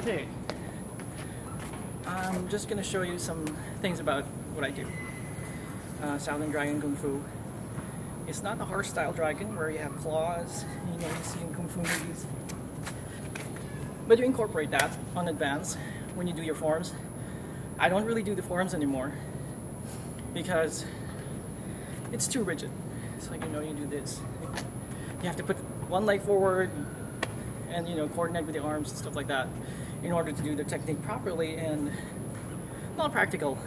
Okay, I'm just going to show you some things about what I do. Southern Dragon Kung Fu. It's not the harsh style dragon where you have claws, you know, you see in Kung Fu movies. But you incorporate that on advance when you do your forms. I don't really do the forms anymore because it's too rigid. It's like, you know, you do this. You have to put one leg forward and, you know, coordinate with the arms and stuff like that in order to do the technique properly and not practical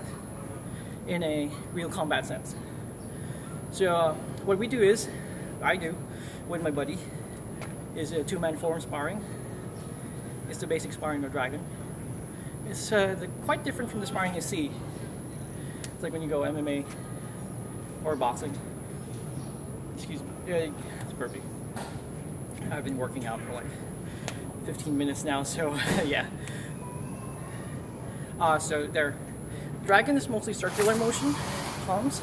in a real combat sense. So what we do is, I do with my buddy, is a two-man form sparring. It's the basic sparring of dragon. It's quite different from the sparring you see. It's like when you go MMA or boxing. Excuse me, it's perfect. I've been working out for like 15 minutes now, so yeah. So there, dragon is mostly circular motion, palms.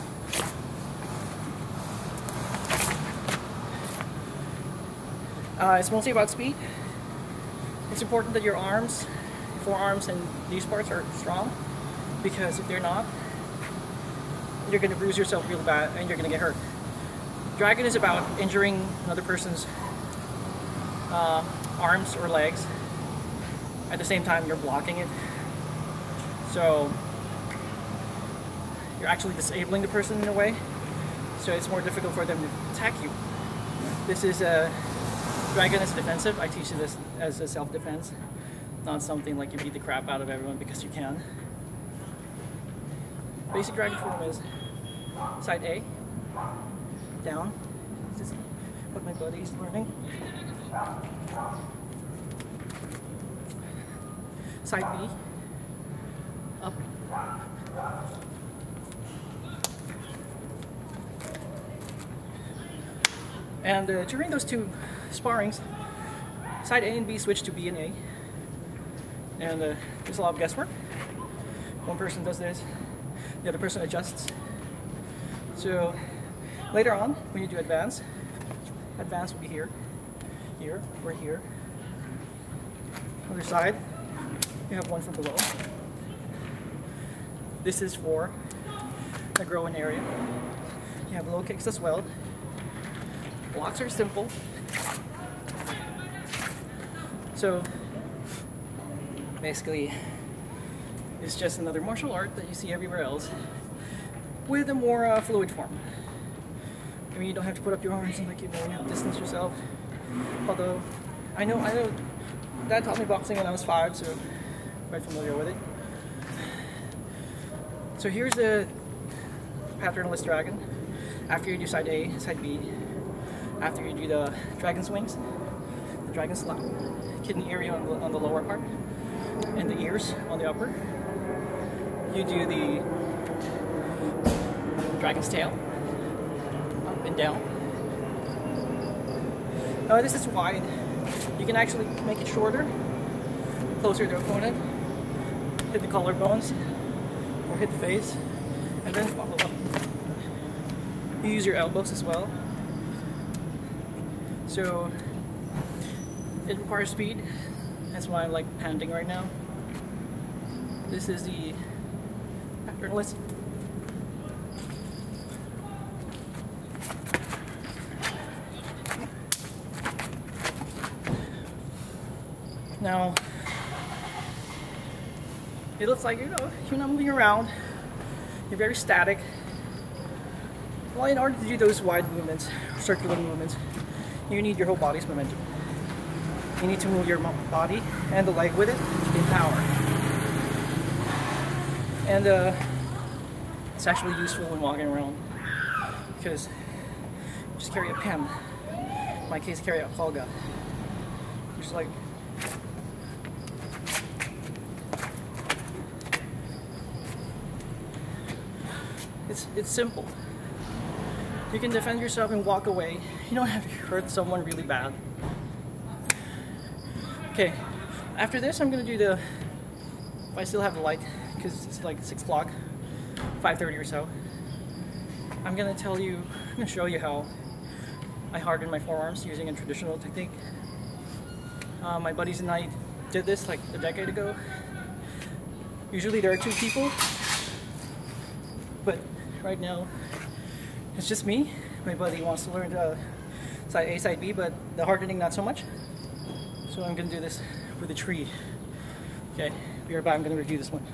It's mostly about speed. It's important that your arms, forearms, and these parts are strong, because if they're not, you're going to bruise yourself really bad and you're going to get hurt. Dragon is about injuring another person's arms or legs. At the same time, you're blocking it. So you're actually disabling the person in a way. So it's more difficult for them to attack you. This is dragon is defensive. I teach this as a self-defense, not something like you beat the crap out of everyone because you can. Basic dragon form is side A, down. This is what my buddy is learning. Side B, up. And during those two sparrings, side A and B switch to B and A. And there's a lot of guesswork. One person does this, the other person adjusts. So later on, when you do advance will be here, here, or here. Other side, you have one from below. This is for the groin area. You have low kicks as well. Blocks are simple. So basically, it's just another martial art that you see everywhere else with a more fluid form. I mean, you don't have to put up your arms and, like, you know, you have to distance yourself. Although I know Dad taught me boxing when I was 5, so I'm quite familiar with it. So here's the patternless dragon. After you do side A, side B, after you do the dragon swings, the dragon slap, kidney area on the lower part, and the ears on the upper, you do the dragon's tail, up and down. This is wide. You can actually make it shorter, closer to the opponent, hit the collarbones, or hit the face, and then follow up. You use your elbows as well. So it requires speed. That's why I'm like panting right now. This is the patternless. Now, it looks like, you know, you're not moving around. You're very static. Well, in order to do those wide movements, circular movements, you need your whole body's momentum. You need to move your body and the leg with it in power. And it's actually useful when walking around because you just carry a pen. In my case, carry a folga. Just like it's simple. You can defend yourself and walk away. You don't have to hurt someone really bad. Okay, after this I'm gonna do the, if I still have the light, because it's like 6 o'clock, 5:30 or so, I'm gonna show you how I harden my forearms using a traditional technique. My buddies and I did this like a decade ago. Usually there are 2 people, but right now it's just me. My buddy wants to learn side A, side B, but the hardening not so much. So I'm gonna do this with a tree. Okay, be right back. I'm gonna review this one.